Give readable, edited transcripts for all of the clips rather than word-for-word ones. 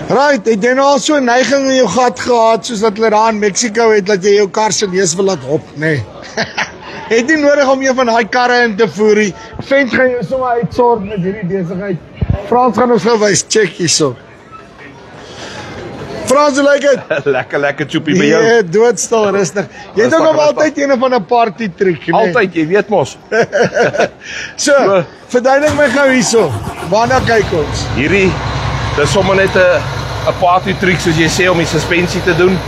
Right, het jy nou al so 'n neiging in jou gat gehad, soos wat hulle daar in Mexico het, dat jy jou kar se neus wil laat hop, nee. Het nie nodig om een van daai karre in te voer nie. Vent gaan jou sommer uitsorg met hierdie besigheid. Frans gaan ons gou wys, check hierso. Frans, hoe lyk dit? Lekker choopie by jou. Ja, doodstil, rustig. Jy het ook nog altyd een van 'n party trick, nee. Altyd, jy weet mos. So, verduidelik my gou hierso. Waarna kyk ons? Hierdie, dis sommer net 'n party trick soos jy sê om die suspensie te doen.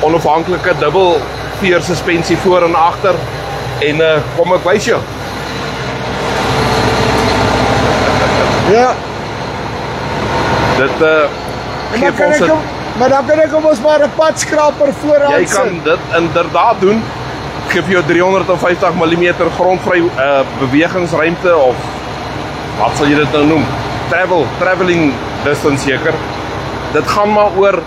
Onafhanklike dubbel veer suspensie voor en agter. En kom ek wys jou. Ja. Dit geef ons dit. Maar dan kan ek ons maar 'n padskraper vooraan sit. Jy kan dit inderdaad doen. Geef jou 350 mm grondvry bewegingsruimte of wat sal jy dit nou noem? Traveling distance seker. Dit gaan maar oor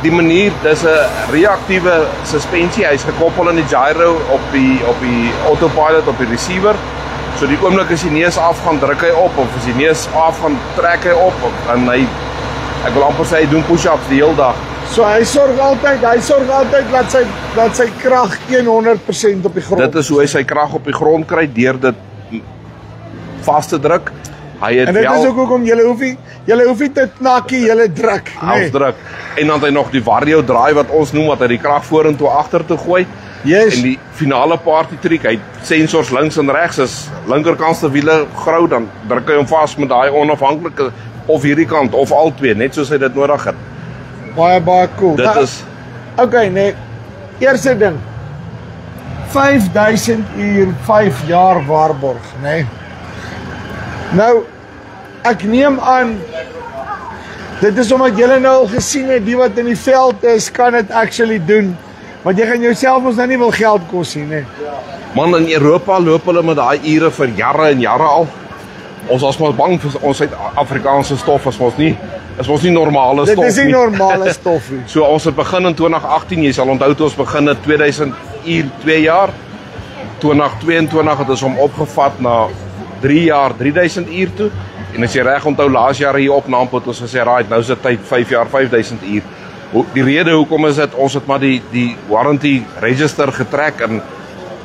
die manier, dis 'n reaktiewe suspensie. Hy's gekoppel aan die gyro op die autopilot op die receiver. So die oomblik as die neus af gaan, druk hy op, of as die neus af gaan, trek hy op, en hy, ek wil amper sê, hy doen push-ups die hele dag. So hy sorg altyd dat sy krag 100% op die grond. Dit is hoe hy sy krag op die grond kry, deur dit vas te druk. Hy het en dit is ook hoekom julle hoef nie te knakkie, julle druk. Afdruk. En dan het hy nog die vario draai wat ons noem, wat hy die krag vorentoe agter toe gooi. Yes. En die finale party trick, hy het sensors links en regs, as linkerkantste wiele grou, dan druk hy hom vas met daai onafhanklike, of hierdie kant, of al twee, net soos hy dit nodig het. Baie cool. Dit is... Okay, nee, eerste ding, 5000 uur, 5 jaar waarborg, nee. Nou, ek neem aan, dit is omdat julle nou al gesien het, die wat in die veld is, kan het actually doen, want jy gaan jouself ons nou nie wil geld kos nie, nee. Man, in Europa loop hulle met daai ure vir jare en jare al. Ons was maar bang vir ons Suid-Afrikaanse stof, is ons nie normale stof nie. Dit is nie normale stof nie. So ons het begin in 2018, jy sal onthou toe ons begin in 2000 uur, 2 jaar. 2022 het ons hom opgevat na 3 jaar, 3000 uur toe. En as jy reg onthou, laas jaar hier op Nampo het ons gesê, right, nou is dit tyd 5 jaar, 5000 uur. Die rede hoekom is dit, ons het maar die warranty register getrek en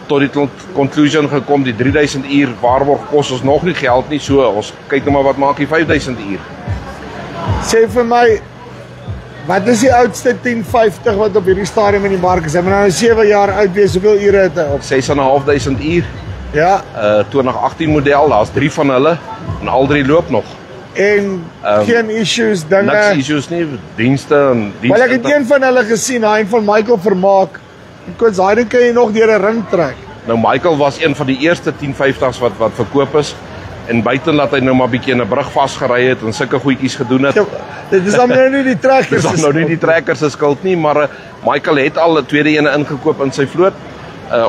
tot die conclusion gekom, die 3000 uur waarborg kos ons nog nie geld nie, so ons kyk nou maar wat maak die 5000 uur. Sê vir my, wat is die oudste 1050 wat op hierdie stadium in die mark is? Hy moet nou 7 jaar oud wees, hoeveel ure het hy op? 6.500 uur. Ja. 2018 model, daar's 3 van hulle, en al 3 loop nog. En geen issues, dinge... Niks issues nie, dienste en... Wel, ek het een van hulle gesien, hy van Michael Vermaak, because hy dink kan jy nog deur 'n ring trek. Nou, Michael was een van die eerste 1050's wat verkoop is, en buiten dat hy nou maar bietjie in 'n brug vasgery het, en sulke goedjies gedoen het. Ja, dit is dan nou nie die trekkers. Dit is dan nou nie die trekkers se skuld nie, maar Michael het al 'n tweede ene ingekoop in sy vloot,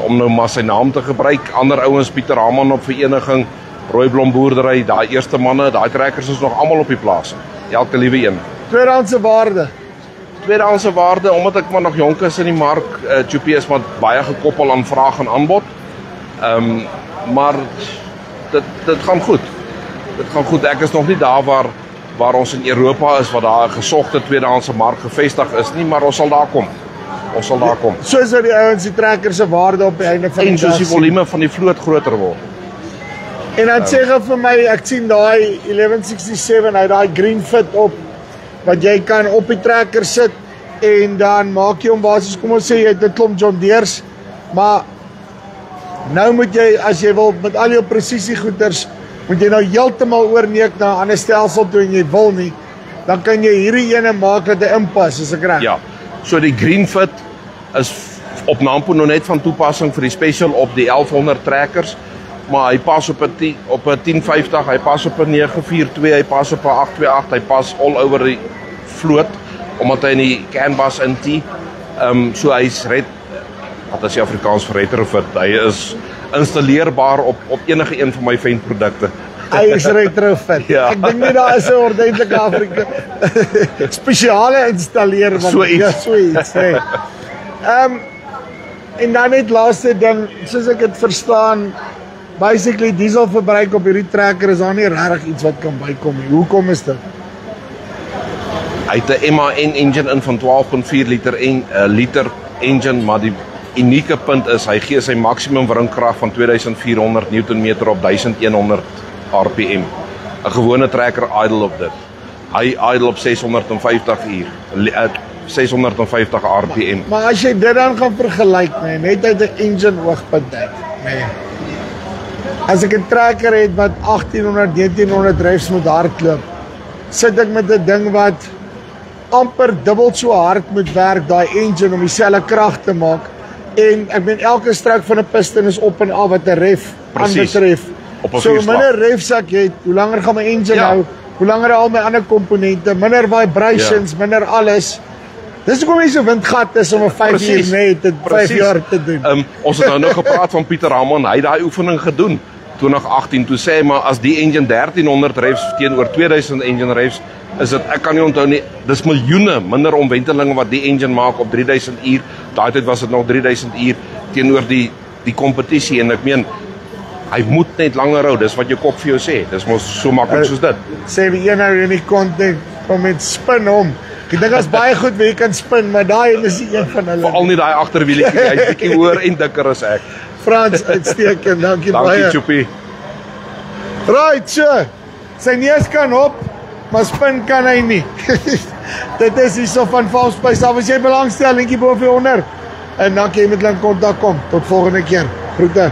om nou maar sy naam te gebruik. Ander ouens, Pieter Haman op Vereniging, Rooiblom Boerdery, daai eerste manne, daai trekkers is nog almal op die plaas. Elke liewe een. Tweedehandse waarde. Tweedehandse waarde, omdat ek maar nog jonk is in die mark, Choopie is maar baie gekoppel aan vraag en aanbod. Maar dit gaan goed. Dit gaan goed. Ek is nog nie daar waar ons in Europa is, waar daar 'n gesogte tweedehandse mark gevestig is nie, maar ons sal daar kom. Ons sal daar kom. Soos dat die ouens die trekkers se waarde op die einde van die dag en soos die volume van die vloot groter word. En dan sê jy vir my, ek sien daai 1167, hy daai green fit op, wat jy kan op die trekker sit, en dan maak jy hom basis, kom ons sê, jy het 'n klomp John Deere's, maar nou moet jy, as jy wil, met al jou presisiegoeders, moet jy nou heeltemal oorneek na 'n ander stelsel toe en jy wil nie, dan kan jy hierdie ene maak dat hy inpas, is ek reg? Ja, so die green fit is op Nampo nog net van toepassing vir die special op die 1100 trekkers, maar hy pas op 'n 1050, hy pas op 'n 942, hy pas op 'n 828, hy pas all over die vloot, omdat hy in die canvas intie, so hy's wat is die Afrikaans vir retrofit, hy is installeerbaar op enige een van my ventprodukte. Hy is retrofit. Ja. Ek dink nie daar is 'n ordentlike Afrika spesiale installeer, So iets. Ja, so iets, nee. En dan net laaste ding, soos ek dit verstaan, basically dieselverbruik op hierdie trekker is daar nie regtig iets wat kan bykom nie. Hoekom is dit? Hy het 'n MAN engine in van 12.4 liter engine, maar die unieke punt is hy gee sy maksimum wringkrag van 2400 Newtonmeter op 1100 RPM. 'n Gewone trekker idle op dit. Hy idle op 650 uur, 650 RPM. Maar as jy dit dan gaan vergelyk, nee, net uit 'n engine oogpunt uit, nee. As ek 'n trekker het wat 1800, 1900 reps moet hardloop, sit ek met 'n ding wat amper dubbel so hard moet werk, daai engine, om dieselfde krag te maak. En ek meen elke struk van 'n piston is op en af wat 'n ref aanbetref. So minder refs ek het, hoe langer gaan my engine hou, hoe langer al my ander komponente, minder vibrations, minder alles. Dis hoekom jy so windgat is om 'n 5 uur net 5 jaar te doen. Ons het nou gepraat van Pieter Hammond, hy het daai oefening gedoen 2018, toe sê hy maar as die engine 1300 refs teenoor 2000 engine refs, is dit, ek kan nie onthou nie, dis miljoene minder omwentelinge wat die engine maak op 3000 uur. Daai tyd was dit nog 3000 uur teenoor die kompetisie, en ek meen hy moet net langer hou, dis wat jou kop vir jou sê. Dis mos so maklik soos dit. Sê wie een nou in die kontek om met spin om. Ek dink as baie goed wie kan spin, maar daai is nie een van hulle. Veral nie daai agterwielietjie, hy's bietjie hoër en dikker as ek. Frans, uitstekend, dankie baie. Dankie Choppie. Right, sure. Sy neus kan op, maar spin kan hy nie. Dit is hierso van Valsplus af. As jy belangstel, linkie bo of onder. En dankie jy met hulle in kontak kom. Tot volgende keer. Groete.